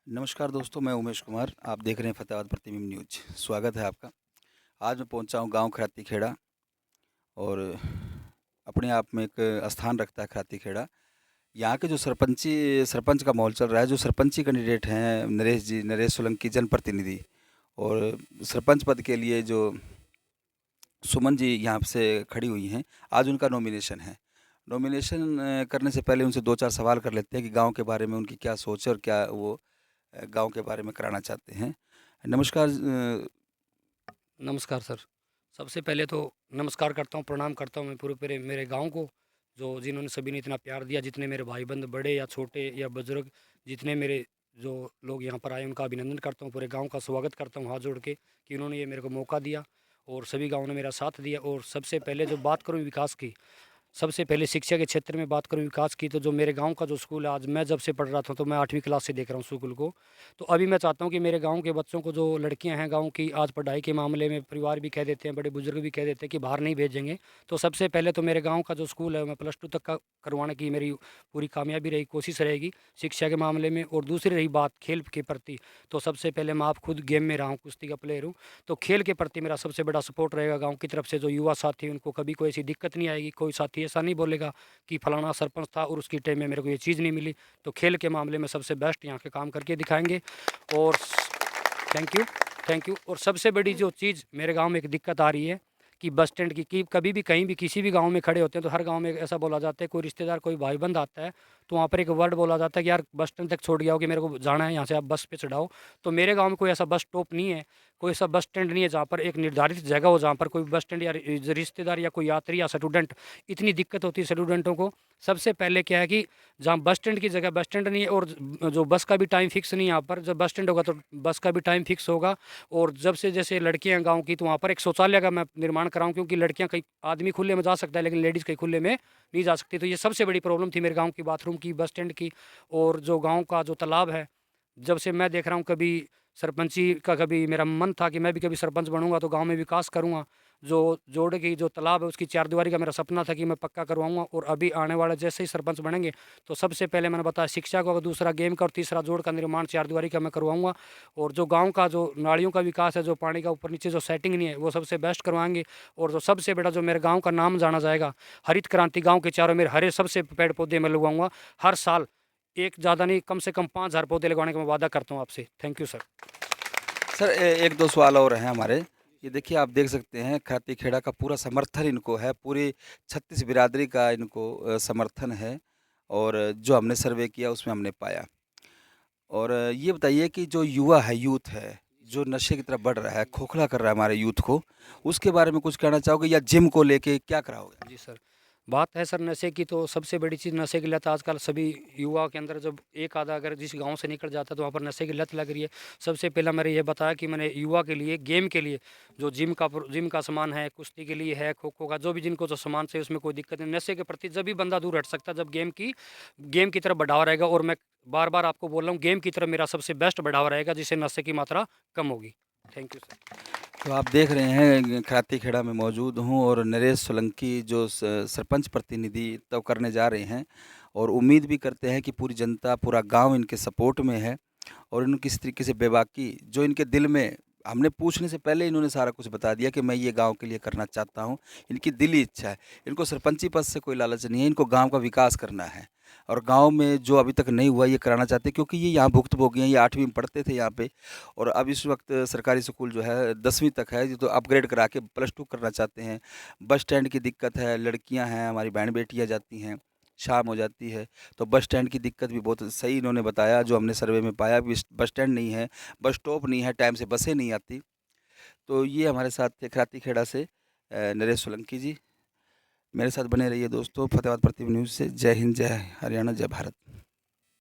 नमस्कार दोस्तों, मैं उमेश कुमार। आप देख रहे हैं फतेहाबाद प्रतिबिंब न्यूज। स्वागत है आपका। आज मैं पहुंचा हूं गांव खराती खेड़ा और अपने आप में एक स्थान रखता है खराती खेड़ा। यहाँ के जो सरपंच का माहौल चल रहा है। जो सरपंची कैंडिडेट हैं नरेश सोलंकी जनप्रतिनिधि, और सरपंच पद के लिए जो सुमन जी यहाँ से खड़ी हुई हैं, आज उनका नॉमिनेशन है। नॉमिनेशन करने से पहले उनसे दो चार सवाल कर लेते हैं कि गांव के बारे में उनकी क्या सोच है और क्या वो गांव के बारे में कराना चाहते हैं। नमस्कार। नमस्कार सर। सबसे पहले तो नमस्कार करता हूँ, प्रणाम करता हूँ मैं पूरे मेरे गाँव को, जो जिन्होंने सभी ने इतना प्यार दिया। जितने मेरे भाई-बंध बड़े या छोटे या बुज़ुर्ग, जितने मेरे जो लोग यहाँ पर आए उनका अभिनंदन करता हूँ। पूरे गाँव का स्वागत करता हूँ हाथ जोड़ के कि उन्होंने ये मेरे को मौका दिया और सभी गाँव ने मेरा साथ दिया। और सबसे पहले जो बात करूँ विकास की, सबसे पहले शिक्षा के क्षेत्र में बात करूँ विकास की, तो जो मेरे गांव का जो स्कूल है, आज मैं जब से पढ़ रहा था तो मैं 8वीं क्लास से देख रहा हूँ स्कूल को। तो अभी मैं चाहता हूँ कि मेरे गांव के बच्चों को, जो लड़कियां हैं गांव की, आज पढ़ाई के मामले में परिवार भी कह देते हैं, बड़े बुजुर्ग भी कह देते हैं कि बाहर नहीं भेजेंगे। तो सबसे पहले तो मेरे गाँव का जो स्कूल है मैं +2 तक का करवाने की मेरी पूरी कामयाबी रही, कोशिश रहेगी शिक्षा के मामले में। और दूसरी रही बात खेल के प्रति, तो सबसे पहले मैं आप खुद गेम में रहा हूँ, कुश्ती का प्लेयर हूँ। तो खेल के प्रति मेरा सबसे बड़ा सपोर्ट रहेगा गाँव की तरफ से। जो युवा साथी उनको कभी कोई ऐसी दिक्कत नहीं आएगी, कोई साथी ऐसा नहीं बोलेगा कि फलाना सरपंच था और उसकी टाइम में मेरे को ये चीज़ नहीं मिली। तो खेल के मामले में सबसे बेस्ट यहाँ के काम करके दिखाएंगे। और थैंक यू, थैंक यू। और सबसे बड़ी जो चीज़ मेरे गांव में एक दिक्कत आ रही है कि बस स्टैंड की, कि कभी भी कहीं भी किसी भी गांव में खड़े होते हैं तो हर गांव में ऐसा बोला जाता है, कोई रिश्तेदार कोई भाई बंद आता है तो वहाँ पर एक वर्ड बोला जाता है कि यार बस स्टैंड तक छोड़ गया हो, कि मेरे को जाना है, यहाँ से आप बस पे चढ़ाओ। तो मेरे गांव में कोई ऐसा बस स्टॉप नहीं है, कोई ऐसा बस स्टैंड नहीं है जहाँ पर एक निर्धारित जगह हो, जहाँ पर कोई बस स्टैंड या रिश्तेदार या कोई यात्री या स्टूडेंट, इतनी दिक्कत होती है स्टूडेंटों को। सबसे पहले क्या है कि जहाँ बस स्टैंड की जगह बस स्टैंड नहीं है, और जो बस का भी टाइम फिक्स नहीं है यहाँ पर। जब बस स्टैंड होगा तो बस का भी टाइम फिक्स होगा। और जब से जैसे लड़कियां हैं गाँव की, तो वहाँ पर एक शौचालय का मैं निर्माण कराऊँ, क्योंकि लड़कियां कहीं, आदमी खुले में जा सकता है लेकिन लेडीज़ कहीं खुले में नहीं जा सकती। तो ये सबसे बड़ी प्रॉब्लम थी मेरे गाँव की, बाथरूम की, बस स्टैंड की। और जो गाँव का जो तालाब है, जब से मैं देख रहा हूँ, कभी सरपंची का कभी मेरा मन था कि मैं भी कभी सरपंच बनूंगा तो गांव में विकास करूंगा। जो जोड़ की जो तालाब है उसकी चारदीवारी का मेरा सपना था कि मैं पक्का करवाऊंगा। और अभी आने वाले जैसे ही सरपंच बनेंगे तो सबसे पहले मैंने बताया शिक्षा को, दूसरा गेम का, और तीसरा जोड़ का निर्माण चारदीवारी का मैं करवाऊंगा। और जो गाँव का जो नालियों का विकास है, जो पानी का ऊपर नीचे जो सेटिंग नहीं है, वो सबसे बेस्ट करवाएंगे। और जो सबसे बड़ा जो मेरे गाँव का नाम जाना जाएगा, हरित क्रांति, गाँव के चारों मेरे हरे सबसे पेड़ पौधे मैं लगवाऊंगा हर साल। एक ज़्यादा नहीं, कम से कम 5,000 पौधे लगवाने का मैं वादा करता हूँ आपसे। Thank you sir. सर, एक दो सवाल और हैं हमारे। ये देखिए, आप देख सकते हैं खराती खेड़ा का पूरा समर्थन इनको है, पूरी 36 बिरादरी का इनको समर्थन है। और जो हमने सर्वे किया उसमें हमने पाया। और ये बताइए कि जो युवा है, यूथ है, जो नशे की तरफ बढ़ रहा है, खोखला कर रहा है हमारे यूथ को, उसके बारे में कुछ कहना चाहोगे, या जिम को लेके क्या कराओगे? जी सर। बात है सर नशे की, तो सबसे बड़ी चीज़ नशे की लत आजकल सभी युवाओं के अंदर, जब एक आधा अगर जिस गांव से निकल जाता है तो वहाँ पर नशे की लत लग रही है। सबसे पहला मैंने ये बताया कि मैंने युवा के लिए, गेम के लिए, जो जिम का सामान है, कुश्ती के लिए है, खो खो का, जो भी जिनको जो सामान चाहिए उसमें कोई दिक्कत नहीं। नशे के प्रति जब भी बंदा दूर हट सकता है जब गेम की तरफ बढ़ावा रहेगा। और मैं बार बार आपको बोल रहा हूँ, गेम की तरफ मेरा सबसे बेस्ट बढ़ावा रहेगा, जिससे नशे की मात्रा कम होगी। Thank you sir. तो आप देख रहे हैं खराती खेड़ा में मौजूद हूँ, और नरेश सोलंकी जो सरपंच प्रतिनिधित्व करने जा रहे हैं, और उम्मीद भी करते हैं कि पूरी जनता, पूरा गांव इनके सपोर्ट में है। और इन्होंने किस तरीके से बेबाकी, जो इनके दिल में, हमने पूछने से पहले इन्होंने सारा कुछ बता दिया कि मैं ये गांव के लिए करना चाहता हूँ। इनकी दिली इच्छा है। इनको सरपंची पद से कोई लालच नहीं है, इनको गांव का विकास करना है। और गांव में जो अभी तक नहीं हुआ ये कराना चाहते हैं, क्योंकि ये यहाँ भुक्तभोगी हैं। ये 8वीं में पढ़ते थे यहाँ पे, और अब इस वक्त सरकारी स्कूल जो है 10वीं तक है, ये तो अपग्रेड करा के +2 करना चाहते हैं। बस स्टैंड की दिक्कत है, लड़कियाँ हैं, हमारी बहन बेटियाँ जाती हैं, शाम हो जाती है, तो बस स्टैंड की दिक्कत भी बहुत सही इन्होंने बताया। जो हमने सर्वे में पाया, बस बस स्टैंड नहीं है, बस स्टॉप नहीं है, टाइम से बसें नहीं आती। तो ये हमारे साथ थे खराती खेड़ा से नरेश सोलंकी जी। मेरे साथ बने रहिए दोस्तों, फतेहाबाद प्रतिदिन न्यूज़ से। जय हिंद, जय हरियाणा, जय भारत।